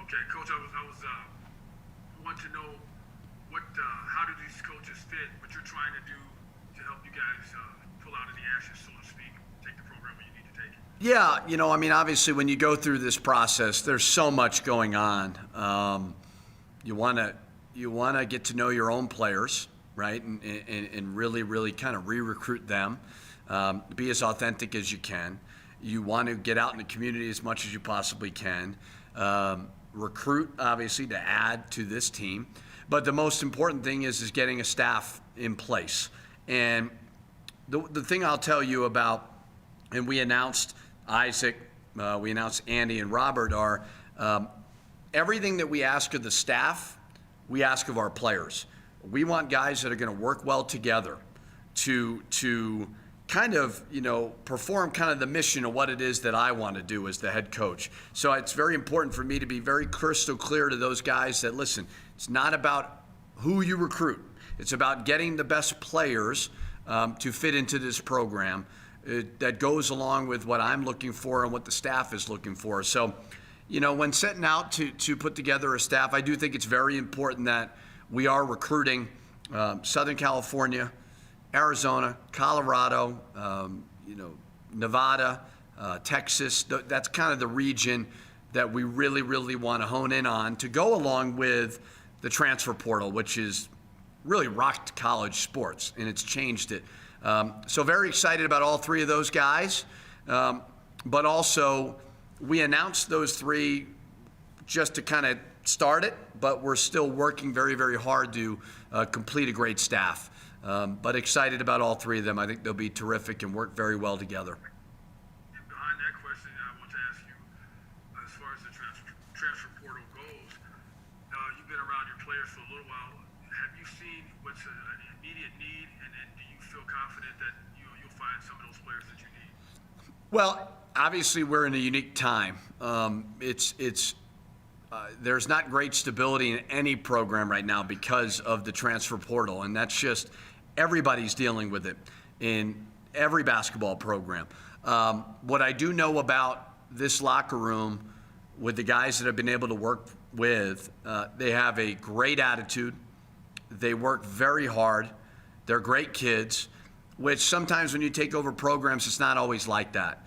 Okay, Coach, I was want to know how do these coaches fit what you're trying to do to help you guys pull out of the ashes, so to speak, take the program where you need to take it? Yeah, I mean, obviously when you go through this process, there's so much going on. You want to get to know your own players, right, and really kind of re-recruit them, be as authentic as you can. You want to get out in the community as much as you possibly can. Recruit, obviously, to add to this team. But the most important thing is getting a staff in place. And the thing I'll tell you about, and we announced Isaac, we announced Andy and Robert, are everything that we ask of the staff, we ask of our players. We want guys that are going to work well together to kind of, perform kind of the mission of what it is that I want to do as the head coach. So it's very important for me to be very crystal clear to those guys that, listen, it's not about who you recruit. It's about getting the best players to fit into this program that goes along with what I'm looking for and what the staff is looking for. So, when setting out to put together a staff, I do think it's very important that we are recruiting Southern California, Arizona, Colorado, Nevada, Texas. That's kind of the region that we really want to hone in on to go along with the transfer portal, which is really rocked college sports, and it's changed it. So very excited about all three of those guys. But also, we announced those three just to kind of start it, but we're still working very hard to complete a great staff. But excited about all three of them. I think they'll be terrific and work very well together. And behind that question, I want to ask you, as far as the transfer portal goes, you've been around your players for a little while. Have you seen what's an immediate need, and do you feel confident that you'll find some of those players that you need? Well, obviously we're in a unique time. There's not great stability in any program right now because of the transfer portal, and that's just everybody's dealing with it in every basketball program. What I do know about this locker room with the guys that I've been able to work with, they have a great attitude. They work very hard. They're great kids, which sometimes when you take over programs, it's not always like that.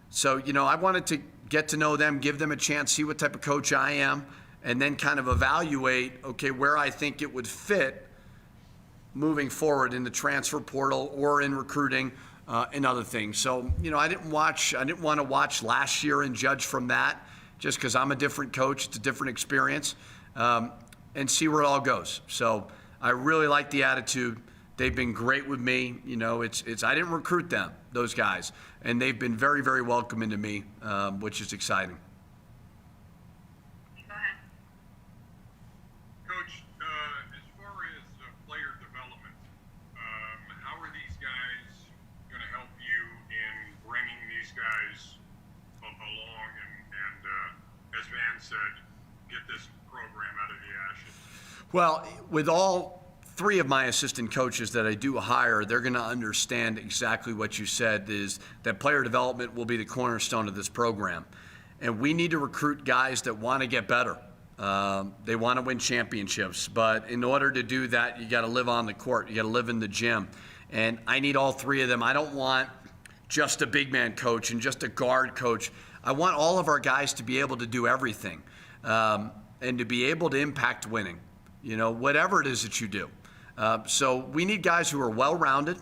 So, I wanted to get to know them, give them a chance, see what type of coach I am, and then kind of evaluate, okay, where I think it would fit moving forward in the transfer portal or in recruiting and other things. So, I didn't want to watch last year and judge from that just because I'm a different coach. It's a different experience, and see where it all goes. So I really like the attitude. They've been great with me. I didn't recruit them, those guys, and they've been very welcoming to me, which is exciting. Go ahead. Coach, as far as player development, how are these guys going to help you in bringing these guys along and as Van said, get this program out of the ashes? Well, with all three of my assistant coaches that I do hire, they're going to understand exactly what you said, is that player development will be the cornerstone of this program. And we need to recruit guys that want to get better. They want to win championships. But in order to do that, you got to live on the court. You got to live in the gym. And I need all three of them. I don't want just a big man coach and just a guard coach. I want all of our guys to be able to do everything and to be able to impact winning, whatever it is that you do. So we need guys who are well-rounded.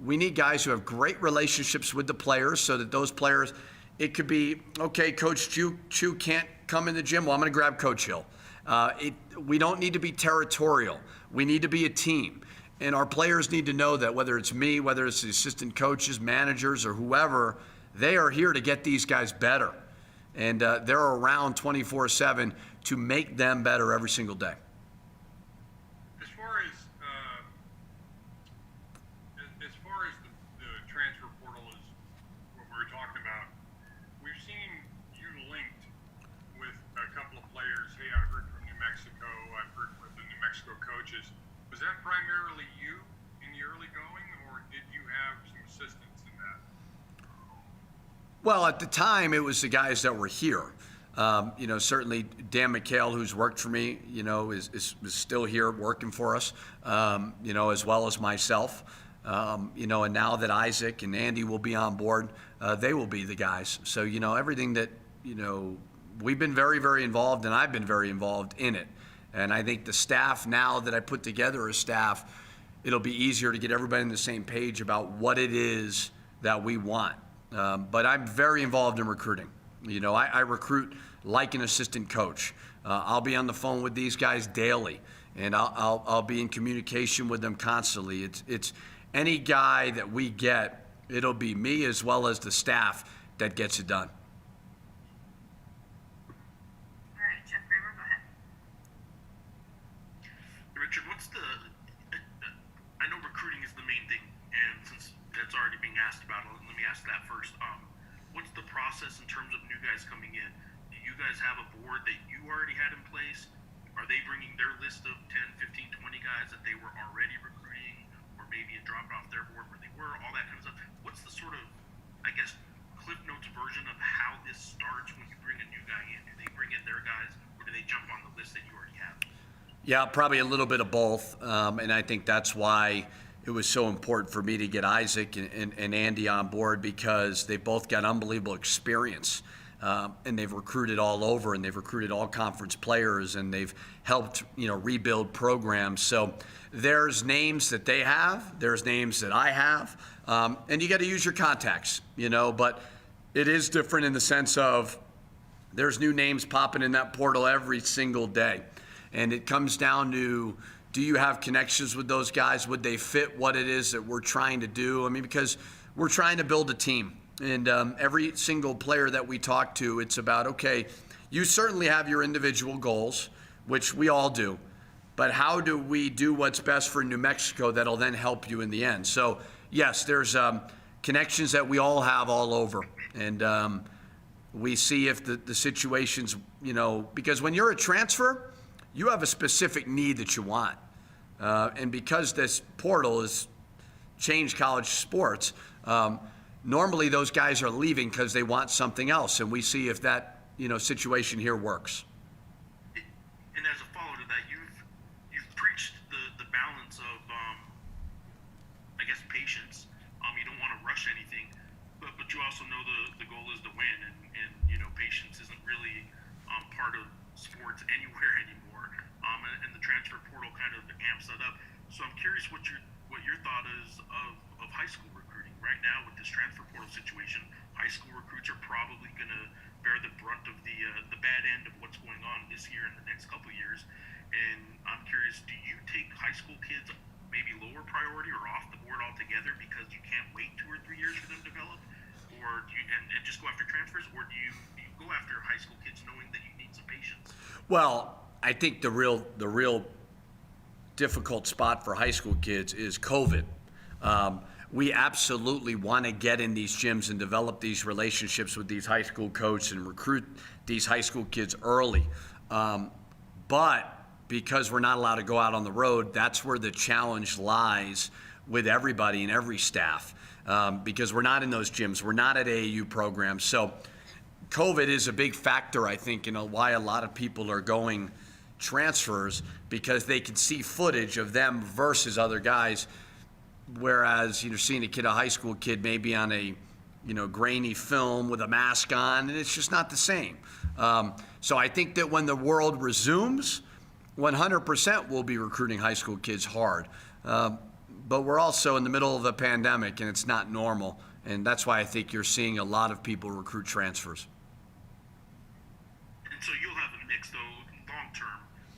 We need guys who have great relationships with the players so that those players, it could be, okay, Coach Chu can't come in the gym. Well, I'm going to grab Coach Hill. We don't need to be territorial. We need to be a team. And our players need to know that whether it's me, whether it's the assistant coaches, managers, or whoever, they are here to get these guys better. And they're around 24/7 to make them better every single day. As far as the transfer portal is what we're talking about, we've seen you linked with a couple of players. Hey, I heard from New Mexico. I've heard from the New Mexico coaches. Was that primarily you in the early going, or did you have some assistance in that? Well, at the time, it was the guys that were here. Certainly Dan McHale, who's worked for me, is still here working for us, as well as myself. And now that Isaac and Andy will be on board, they will be the guys. So, everything that, we've been very, very involved, and I've been very involved in it. And I think the staff, now that I put together a staff, it'll be easier to get everybody on the same page about what it is that we want. But I'm very involved in recruiting. I recruit like an assistant coach. I'll be on the phone with these guys daily, and I'll be in communication with them constantly. It's any guy that we get, it'll be me as well as the staff that gets it done. All right, Jeff Kramer, go ahead. Richard, I know recruiting is the main thing, and since that's already being asked about, let me ask that first. What's the process in terms of new guys coming in? Do you guys have a board that you already had in place? Are they bringing their list of 10, 15, 20 guys that they were already recruiting, or maybe it dropped off their board where they were, all that kind of stuff? What's the sort of, Cliff Notes version of how this starts when you bring a new guy in? Do they bring in their guys, or do they jump on the list that you already have? Yeah, probably a little bit of both. And I think that's why it was so important for me to get Isaac and Andy on board, because they both got unbelievable experience. And they've recruited all over, and they've recruited all conference players, and they've helped, rebuild programs. So there's names that they have, there's names that I have, and you got to use your contacts, but it is different in the sense of there's new names popping in that portal every single day. And it comes down to, do you have connections with those guys? Would they fit what it is that we're trying to do? Because we're trying to build a team. And every single player that we talk to, it's about, okay, you certainly have your individual goals, which we all do. But how do we do what's best for New Mexico that'll then help you in the end? So, yes, there's connections that we all have all over. And we see if the situation's, because when you're a transfer, you have a specific need that you want. And because this portal has changed college sports, normally those guys are leaving because they want something else. And we see if that, situation here works. And as a follow to that, you've preached the balance of, patience. You don't want to rush anything, but you also know the goal is to win. And patience isn't really part of sports anywhere anymore. And the transfer portal kind of amps that up. So I'm curious what your thought is of high school recruiting right now with this transfer portal situation. High school recruits are probably going to bear the brunt of the bad end of what's going on this year and the next couple of years. And I'm curious, do you take high school kids maybe lower priority or off the board altogether because you can't wait 2 or 3 years for them to develop, or do you and just go after transfers, or do you go after high school kids knowing that you need some patience? Well, I think the real difficult spot for high school kids is COVID. We absolutely want to get in these gyms and develop these relationships with these high school coaches and recruit these high school kids early. But because we're not allowed to go out on the road, that's where the challenge lies with everybody and every staff, because we're not in those gyms. We're not at AAU programs. So COVID is a big factor, I think, why a lot of people are going transfers, because they can see footage of them versus other guys. Whereas, seeing a high school kid maybe on a, grainy film with a mask on, and it's just not the same. So I think that when the world resumes, 100% we'll be recruiting high school kids hard. But we're also in the middle of a pandemic, and it's not normal. And that's why I think you're seeing a lot of people recruit transfers. And so you'll have a mix, though, long term.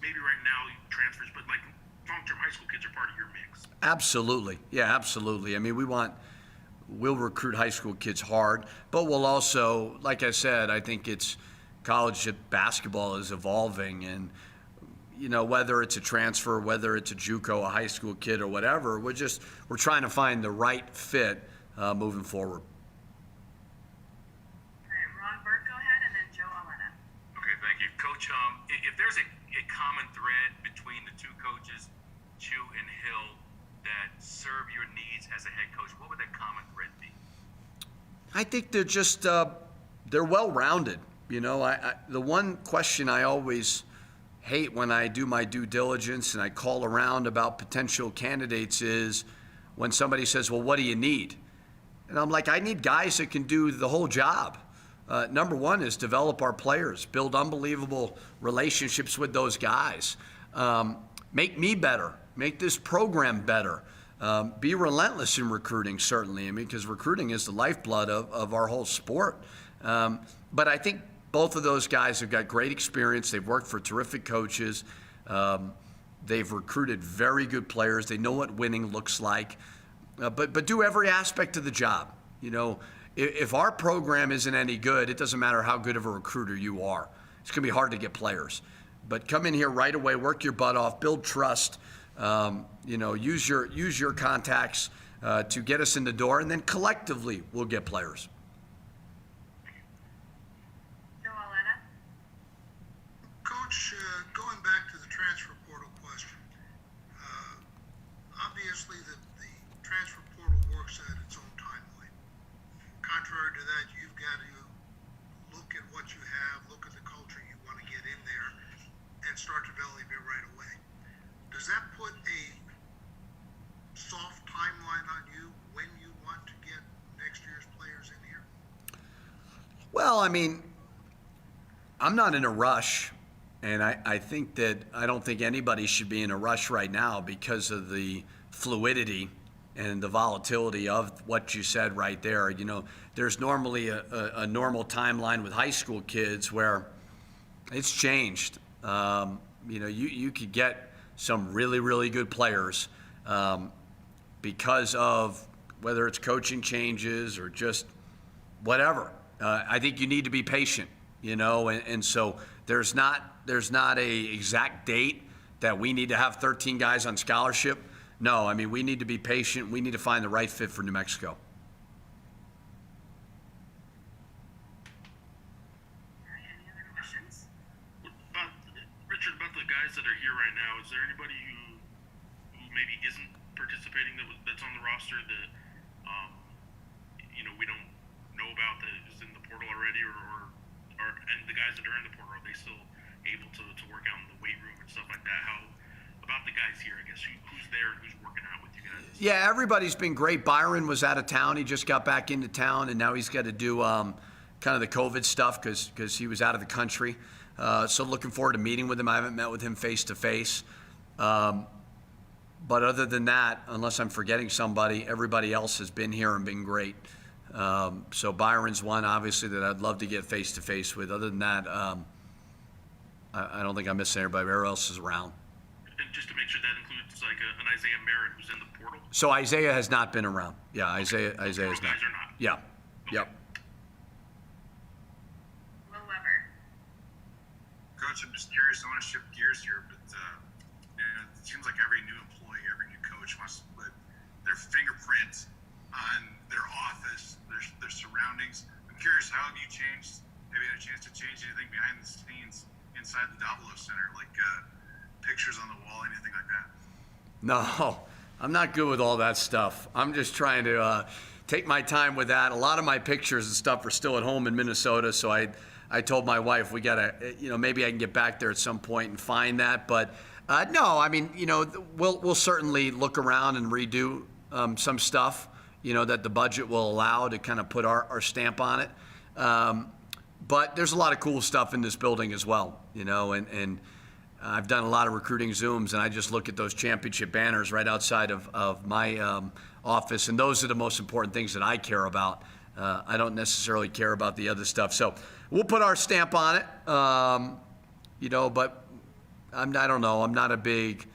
Maybe right now transfers, but like long-term high school kids are part of your mix. Absolutely. Yeah, absolutely. We'll recruit high school kids hard, but we'll also, like I said, I think it's college basketball is evolving, and whether it's a transfer, whether it's a JUCO, a high school kid, or whatever, we're trying to find the right fit moving forward. All right, Ron Burke, go ahead, and then Joe Alena. Okay, thank you. Coach, if there's a common thread between the two coaches, Chu and Hill, that serve your needs as a head coach, what would that common thread be? I think they're just they're well-rounded. You know, the one question I always hate when I do my due diligence and I call around about potential candidates is when somebody says, well, what do you need? And I'm like, I need guys that can do the whole job. Number one is develop our players, build unbelievable relationships with those guys, make me better, make this program better, be relentless in recruiting, certainly. I mean, because recruiting is the lifeblood of our whole sport. But I think both of those guys have got great experience. They've worked for terrific coaches. They've recruited very good players. They know what winning looks like. But do every aspect of the job. You know, if our program isn't any good, it doesn't matter how good of a recruiter you are. It's going to be hard to get players. But come in here right away, work your butt off, build trust. You know, use your contacts to get us in the door, and then collectively we'll get players. Joe Alena? Coach, going back to the transfer portal question, obviously the transfer portal works at its own timeline. Contrary to that, you've got to look at what you have, look at the culture you want to get in there, and start developing it right away. Does that put a soft timeline on you when you want to get next year's players in here? Well, I mean, I'm not in a rush, and I think that I don't think anybody should be in a rush right now because of the fluidity and the volatility of what you said right there. You know, there's normally a normal timeline with high school kids where it's changed. You know, you could get some really, really good players because of whether it's coaching changes or just whatever. I think you need to be patient, you know, and so there's not a exact date that we need to have 13 guys on scholarship. No, I mean, we need to be patient. We need to find the right fit for New Mexico. All right, any other questions? Richard, about the guys that are here right now, is there anybody who maybe isn't participating that's on the roster that you know, we don't know about that is in the portal already, and the guys that are in the portal, are they still able to work out in the weight room and stuff like that? How about the guys here, I guess, who's there and who's working out with you guys? Yeah, everybody's been great. Byron was out of town. He just got back into town, and now he's got to do kind of the COVID stuff because he was out of the country. So looking forward to meeting with him. I haven't met with him face to face. But other than that, unless I'm forgetting somebody, everybody else has been here and been great. So Byron's one, obviously, that I'd love to get face to face with. Other than that, I don't think I'm missing anybody. Everybody else is around. And just to make sure that includes like an Isaiah Merritt who's in the portal. So Isaiah has not been around. Yeah, Isaiah's Those not. guys are not. Yeah. Yep. Will Weber? Coach, I'm just curious. I want to shift gears here, but you know, it seems like every new employee, every new coach wants to put their fingerprint on their office, their surroundings. I'm curious, how have you changed? Maybe had a chance to change anything behind the scenes inside the Davilo Center, like pictures on the wall, anything like that? No, I'm not good with all that stuff. I'm just trying to take my time with that. A lot of my pictures and stuff are still at home in Minnesota, so I told my wife we gotta, you know, maybe I can get back there at some point and find that. But no, I mean, you know, we'll certainly look around and redo some stuff, you know, that the budget will allow to kind of put our stamp on it. But there's a lot of cool stuff in this building as well, you know, and I've done a lot of recruiting Zooms, and I just look at those championship banners right outside of my office, and those are the most important things that I care about. I don't necessarily care about the other stuff. So we'll put our stamp on it, you know, but I don't know. I'm not a big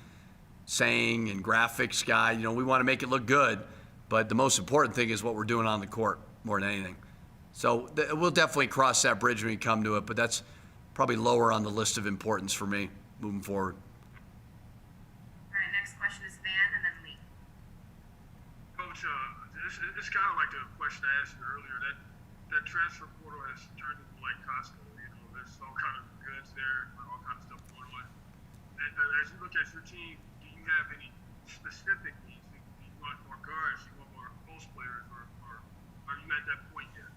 saying and graphics guy. You know, we want to make it look good, but the most important thing is what we're doing on the court more than anything. So we'll definitely cross that bridge when we come to it, but that's probably lower on the list of importance for me moving forward. All right, next question is Van and then Lee. Coach, it's kind of like the question I asked you earlier. That transfer portal has turned into like Costco. You know, there's all kind of goods there, all kind of stuff going on. And as you look at your team, do you have any specific needs? Do you want more guards? Do you want more post players, or are you at that point yet?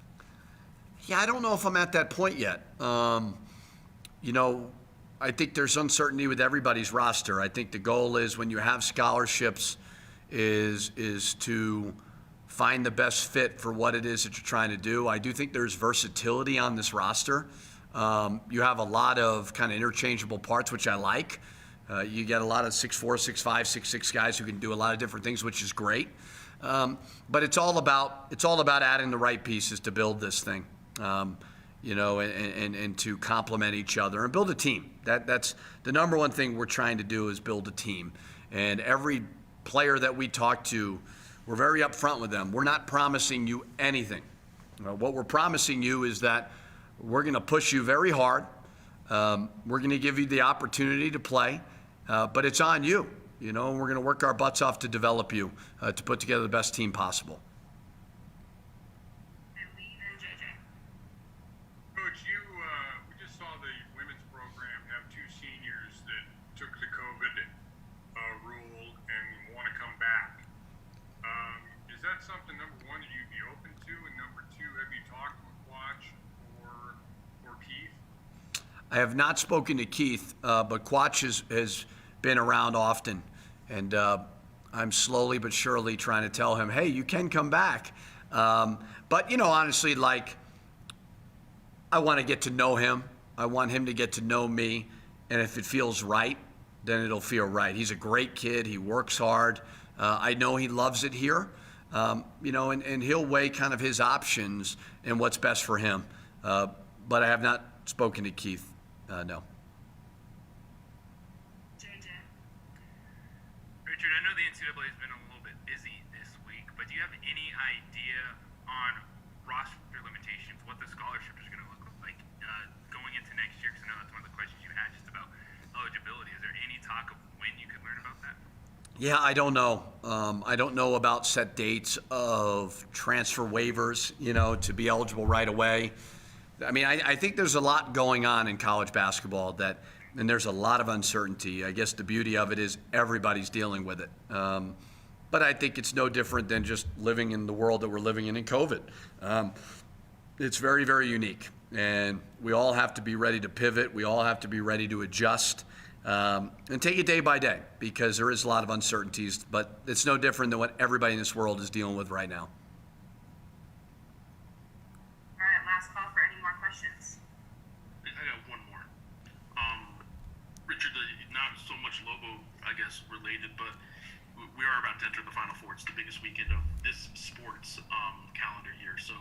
Yeah, I don't know if I'm at that point yet. You know, I think there's uncertainty with everybody's roster. I think the goal is when you have scholarships is to find the best fit for what it is that you're trying to do. I do think there's versatility on this roster. You have a lot of kind of interchangeable parts, which I like. You get a lot of 6'4", 6'5", 6'6" guys who can do a lot of different things, which is great. But it's all about adding the right pieces to build this thing, you know, and to complement each other and build a team. That's the number one thing we're trying to do is build a team. And every player that we talk to, we're very upfront with them. We're not promising you anything. What we're promising you is that we're going to push you very hard. We're going to give you the opportunity to play, but it's on you. You know, and we're going to work our butts off to develop you, to put together the best team possible. And Lee and JJ. Coach, we just saw the women's program have 2 seniors that took the COVID rule and want to come back. Is that something, number one, that you'd be open to? And number two, have you talked with Quach or Keith? I have not spoken to Keith, but Quach has been around often. And I'm slowly but surely trying to tell him, hey, you can come back. But, you know, honestly, like, I want to get to know him. I want him to get to know me. And if it feels right, then it'll feel right. He's a great kid. He works hard. I know he loves it here. You know, and he'll weigh kind of his options and what's best for him. But I have not spoken to Keith, no. JJ. Richard, I know the NCAA has been a little bit busy this week, but do you have any idea on roster limitations, what the scholarship is going to look like going into next year? Because I know that's one of the questions you had just about eligibility. Is there any talk of when you could learn about that? Yeah, I don't know. I don't know about set dates of transfer waivers, you know, to be eligible right away. I mean, I think there's a lot going on in college basketball and there's a lot of uncertainty. I guess the beauty of it is everybody's dealing with it. But I think it's no different than just living in the world that we're living in COVID. It's very, very unique. And we all have to be ready to pivot. We all have to be ready to adjust and take it day by day because there is a lot of uncertainties. But it's no different than what everybody in this world is dealing with right now. All right, last call for any more questions. I got one more. Richard, not so much logo, I guess, related, but we are about to enter the Final Four. It's the biggest weekend of this sports calendar year. So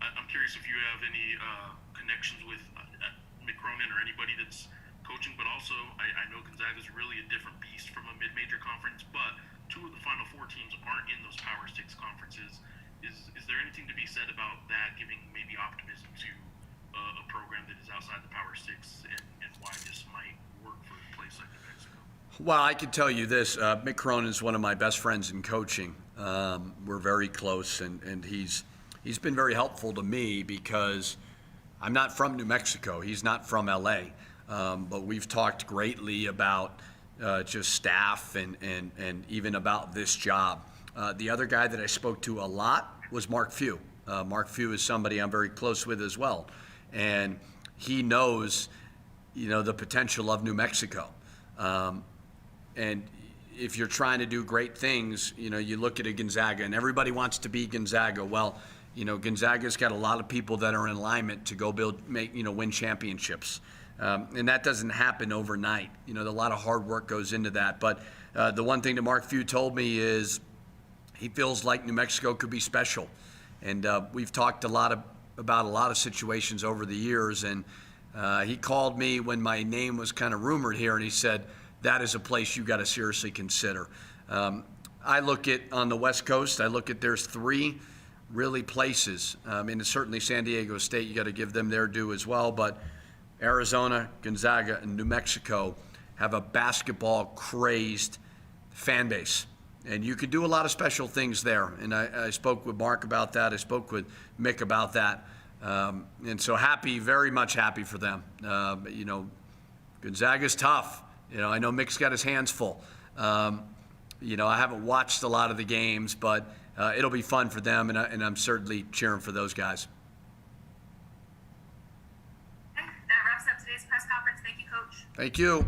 I'm curious if you have any connections with Mick Cronin or anybody that's coaching, but also I know Gonzaga is really a different beast from a mid-major conference, but 2 of the Final Four teams aren't in those Power 6 conferences. Is there anything to be said about that, giving maybe optimism to a program that is outside the Power 6 and why this might work for a place like New Mexico? Well, I can tell you this. Mick Cronin is one of my best friends in coaching. We're very close, and he's been very helpful to me because I'm not from New Mexico. He's not from L.A., but we've talked greatly about just staff and even about this job. The other guy that I spoke to a lot was Mark Few. Mark Few is somebody I'm very close with as well. And he knows, you know, the potential of New Mexico. And if you're trying to do great things, you know, you look at a Gonzaga, and everybody wants to be Gonzaga. Well, you know, Gonzaga's got a lot of people that are in alignment to go win championships. And that doesn't happen overnight. You know, a lot of hard work goes into that. But the one thing that Mark Few told me is he feels like New Mexico could be special. And we've talked about a lot of situations over the years. And he called me when my name was kind of rumored here, and he said, that is a place you got to seriously consider. I look at, on the West Coast, there's 3 really places. And certainly San Diego State, you got to give them their due as well. But Arizona, Gonzaga, and New Mexico have a basketball-crazed fan base. And you could do a lot of special things there. And I spoke with Mark about that. I spoke with Mick about that. And so very much happy for them. You know, Gonzaga's tough. You know, I know Mick's got his hands full. You know, I haven't watched a lot of the games, but it'll be fun for them, and I'm certainly cheering for those guys. Thank you.